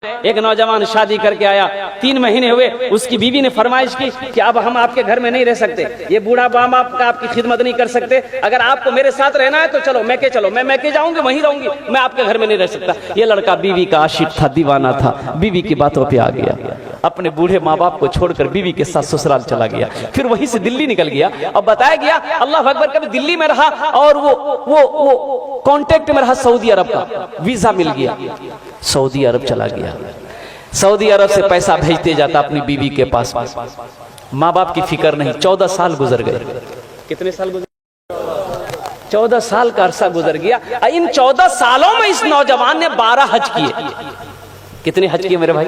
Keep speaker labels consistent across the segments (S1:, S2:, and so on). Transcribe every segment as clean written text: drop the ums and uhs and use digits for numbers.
S1: एक नौजवान शादी करके आया, 3 महीने हुए, उसकी बीवी ने फरमाइश की कि अब हम आपके घर में नहीं रह सकते, ये बूढ़ा बाप आपका आपकी खिदमत नहीं कर सकते, अगर आपको मेरे साथ रहना है तो चलो मैके चलो, मैं मैके जाऊंगी, वहीं रहूंगी, मैं आपके घर में नहीं रह सकता। ये लड़का बीवी का आशिक था, दीवाना था, बीवी की बातों पे आ गया, अपने बूढ़े माँ बाप को छोड़कर बीवी के साथ ससुराल चला गया। फिर वहीं से दिल्ली निकल गया और बताया गया अल्लाह अकबर, कभी दिल्ली में रहा और वो कांटेक्ट में रहा सऊदी अरब का, वीजा मिल गया, सऊदी अरब चला गया। सऊदी अरब से पैसा भेजते जाता अपनी बीवी के पास, माँ बाप की फिक्र नहीं। 14 साल गुजर गए। कितने साल गुजर? 14 साल का अरसा गुजर गया। इन 14 सालों में इस नौजवान ने 12 हज किए। कितने हज किए मेरे भाई?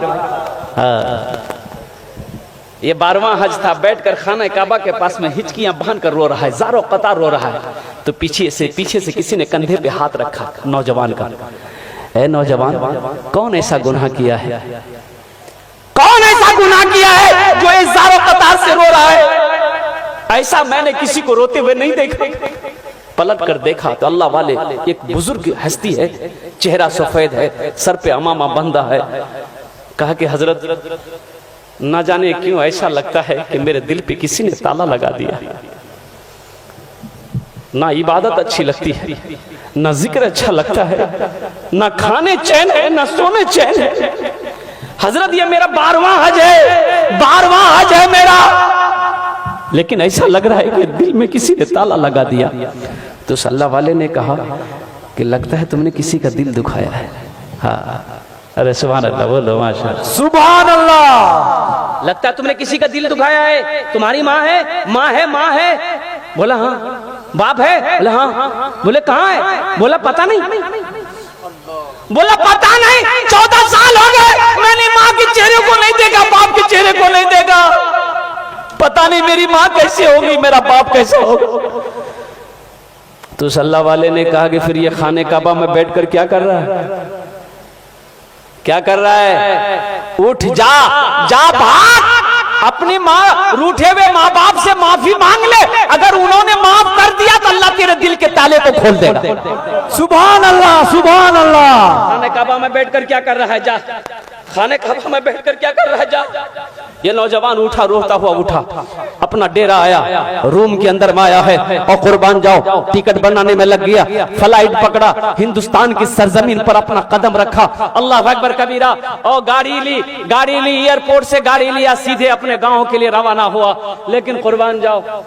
S1: ये 12वां हज था। बैठकर खाना काबा के पास में हिचकियां बांध कर रो रहा है, ज़ारो कतार रो रहा है। तो पीछे से किसी ने कंधे पे हाथ रखा नौजवान का। ए नौजवान, कौन ऐसा गुनाह किया है, कौन ऐसा गुनाह किया है जो इस ज़ारो कतार से रो रहा है? ऐसा मैंने किसी को रोते हुए नहीं देखा। पलट कर देखा तो अल्लाह वाले एक बुजुर्ग हस्ती है, चेहरा सफेद है, सर पे अमामा बंधा है। कहा कि हजरत, न जाने क्यों ऐसा लगता है कि मेरे दिल पे किसी ने ताला लगा दिया। ना इबादत अच्छी लगती है, ना जिक्र अच्छा लगता है, ना खाने चैन है, ना सोने चैन है। हजरत ये मेरा 12वां हज है, 12वां हज है मेरा, लेकिन ऐसा लग रहा है कि दिल में किसी ने ताला लगा दिया। तो अल्लाह वाले ने कहा कि लगता है तुमने किसी का दिल दुखाया है। हाँ, अरे सुभान अल्लाह, बोलो माशाअल्लाह, सुभान अल्लाह। लगता है तुमने किसी का दिल दुखाया है। तुम्हारी माँ है? माँ है, माँ है। बोला हाँ। बाप है? बोला हाँ। बोले कहाँ है? बोला पता नहीं। बोला पता नहीं, 14 साल हो गए मैंने माँ के चेहरे को नहीं देखा, बाप के चेहरे को नहीं देखा। पता नहीं मेरी माँ कैसे होगी, मेरा बाप कैसे होगा। तो अल्लाह वाले ने कहा कि फिर ये खाने काबा में बैठकर क्या कर रहा है? क्या कर रहा है? उठ जा, जा भाग, अपनी माँ रूठे हुए माँ बाप से माफी मांग ले। अगर उन्होंने माफ कर दिया तो अल्लाह तेरे दिल के ताले को खोल देगा। सुभान अल्लाह, सुभान अल्लाह। खाने काबा में बैठकर क्या कर रहा है? जा, खाने काबा में बैठकर क्या कर रहा है? जा। ये नौजवान उठा, रोता हुआ उठा, अपना डेरा आया, रूम के अंदर में आया है और कुर्बान जाओ टिकट बनाने में लग गया। फ्लाइट पकड़ा, हिंदुस्तान की सरजमीन पर अपना कदम रखा। अल्लाह अकबर कबीरा। और गाड़ी ली, एयरपोर्ट से गाड़ी लिया, सीधे अपने गांव के लिए रवाना हुआ। लेकिन कुर्बान जाओ,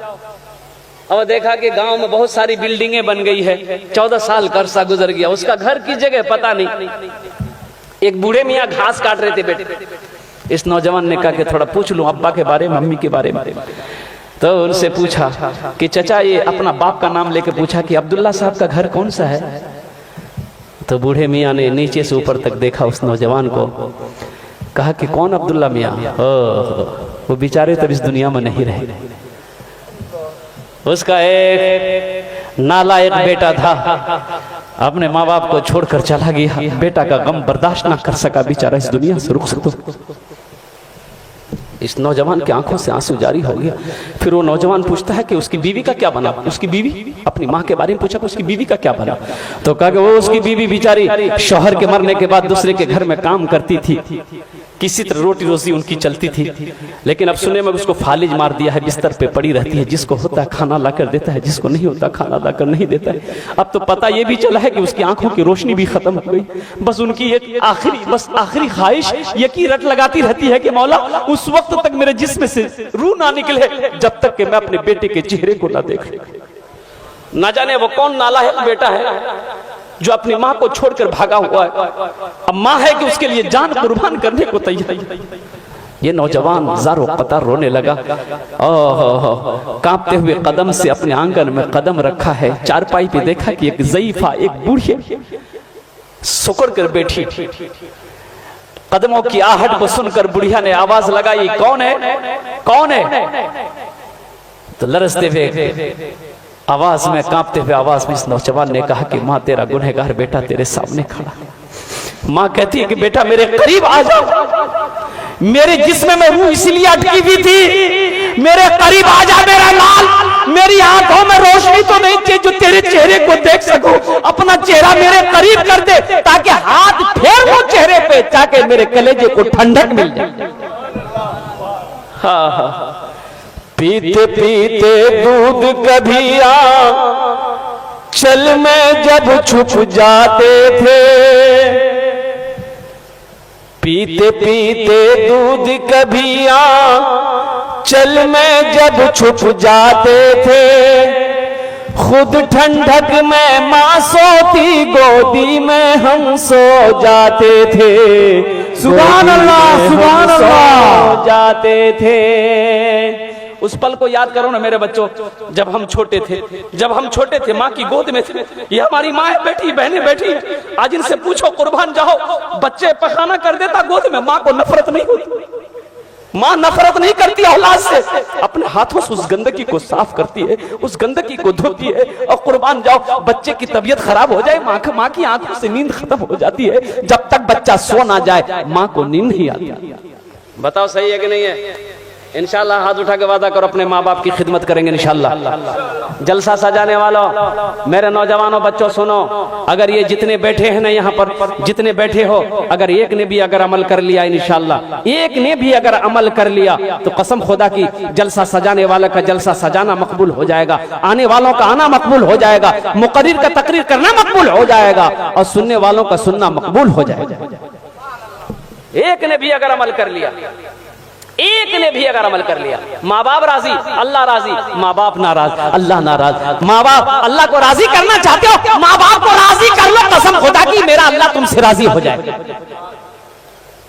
S1: और देखा कि गांव में बहुत सारी बिल्डिंगें बन गई है। 14 साल का अरसा गुजर गया, उसका घर की जगह पता नहीं। एक बूढ़े मियाँ घास काट रहे थे बेटे। इस नौजवान ने कहा कि थोड़ा पूछ लूं अब्बा के बारे में, मम्मी के बारे में। तो उनसे पूछा कि चचा, ये अपना बाप का नाम लेके पूछा कि अब्दुल्ला साहब का घर कौन सा है? तो बूढ़े मियाँ ने नीचे से ऊपर तक देखा उस नौजवान को, कहा कि कौन अब्दुल्ला मियाँ? वो बेचारे तब इस दुनिया में नहीं रहे। उसका एक नालायक बेटा था, अपने माँ बाप को छोड़कर चला गया। बेटा का गम बर्दाश्त ना कर सका, बेचारा इस दुनिया से रुखसत। इस नौजवान की आंखों से आंसू जारी हो गया। फिर वो नौजवान पूछता है कि उसकी बीवी का क्या बना? उसकी बीवी, अपनी माँ के बारे में पूछा कि उसकी बीवी का क्या बना? तो कहा कि वो उसकी बीवी बेचारी शौहर के मरने के बाद दूसरे के घर में काम करती थी, किसी तरह रोटी रोजी उनकी चलती थी। लेकिन अब सुने में उसको फालिज मार दिया है, बिस्तर पे पड़ी रहती है। जिसको होता है खाना लाकर देता है, जिसको नहीं होता खाना लाकर नहीं देता है। अब तो पता ये भी चला है कि उसकी आंखों की रोशनी भी खत्म हो गई। बस उनकी एक आखिरी ख्वाहिश ये की रट लगाती रहती है कि मौला उस वक्त तक मेरे जिस्म से रूह ना निकले जब तक कि मैं अपने बेटे के चेहरे को ना देख। ना जाने वो कौन नालायक बेटा है जो अपनी माँ को छोड़कर भागा हुआ है। अब माँ है कि उसके लिए जान कुर्बान करने को तैयार। ये नौजवान ज़ारो कतार रोने लगा। कांपते हुए कदम से अपने आंगन में कदम रखा है। चारपाई पे देखा कि एक ज़ईफा, एक बूढ़ी सुकड़ कर बैठी। कदमों की आहट को सुनकर बुढ़िया ने आवाज लगाई, कौन है, कौन है? तो लरसते हुए आवाज में, कांपते हुए आवाज में इस नौजवान ने कहा कि माँ, तेरा गुनहगार बेटा तेरे सामने खड़ा। माँ कहती है कि बेटा मेरे करीब आ जाओ, मेरे जिस्म में रूह इसलिए अटकी हुई थी, मेरे करीब आ जा मेरा लाल। मेरी आंखों में रोशनी तो नहीं चाहिए जो तेरे चेहरे को देख सकूं, अपना चेहरा मेरे करीब कर दे ताकि हाथ फेर वो चेहरे पे, ताकि मेरे कलेजे को ठंडक मिल जाए। हाँ, पीते पीते दूध कभी चल में जब छुप जाते थे, पीते पीते दूध कभी चल में जब छुप जाते थे, खुद ठंडक में मां सोती गोदी में हम सो जाते थे।
S2: सुभान अल्लाह, सुभान अल्लाह।
S1: सो जाते थे। उस पल को याद करो ना मेरे बच्चों, जब हम छोटे थे, जब हम छोटे थे माँ की गोद में थे। ये हमारी माँ बैठी, बहनें बैठी, आज इनसे पूछो कुर्बान जाओ, बच्चे पखाना कर देता गोद में, माँ को नफरत नहीं होती, माँ नफरत नहीं करती औलाद से, अपने हाथों से उस गंदगी को साफ करती है, उस गंदगी को धोती है। और कुर्बान जाओ, बच्चे की तबीयत खराब हो जाए, माँ की आंखों से नींद खत्म हो जाती है, जब तक बच्चा सो ना जाए माँ को नींद नहीं आती। बताओ सही है कि नहीं है? इंशाल्लाह हाथ उठा के वादा करो अपने माँ बाप की खिदमत करेंगे इंशाल्लाह। जलसा सजाने वालों, मेरे नौजवानों, बच्चों सुनो, अगर ये जितने बैठे हैं ना यहाँ पर, जितने बैठे हो, अगर एक ने भी अगर अमल कर लिया इंशाल्लाह, एक ने भी अगर अमल कर लिया तो कसम खुदा की जलसा सजाने वाले का जलसा सजाना मकबूल हो जाएगा, आने वालों का आना मकबूल हो जाएगा, मुकर्रिर का तकरीर करना मकबूल हो जाएगा और सुनने वालों का सुनना मकबूल हो जाएगा। एक ने भी अगर अमल कर लिया, एक ने भी अगर अमल कर लिया, माँ बाप राजी, अल्लाह राजी, माँ बाप नाराज, अल्लाह नाराज। माँ बाप अल्लाह को राजी करना चाहते हो, माँ बाप को राजी कर लो, कसम खुदा की मेरा अल्लाह तुमसे राजी हो जाएगा,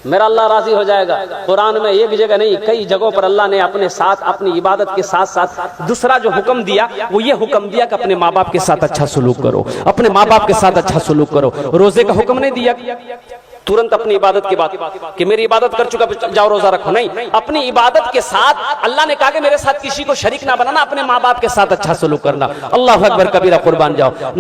S1: मेरा अल्लाह राजी हो जाएगा। कुरान में एक जगह नहीं, कई जगहों पर अल्लाह ने अपने साथ, अपनी इबादत के साथ साथ दूसरा जो हुक्म दिया वो ये हुक्म दिया कि अपने माँ बाप के साथ अच्छा सलूक करो, अपने माँ बाप के साथ अच्छा सलूक करो। रोजे का हुक्म नहीं दिया तुरंत अपनी इबादत के बाद कि मेरी इबादत कर चुका जाओ रोजा रखो, नहीं, अपनी इबादत के साथ अल्लाह ने कहा कि मेरे साथ किसी को शरीक ना बनाना, अपने माँ बाप के साथ अच्छा सलूक करना। अल्लाह अकबर कबीरा, कुर्बान जाओ।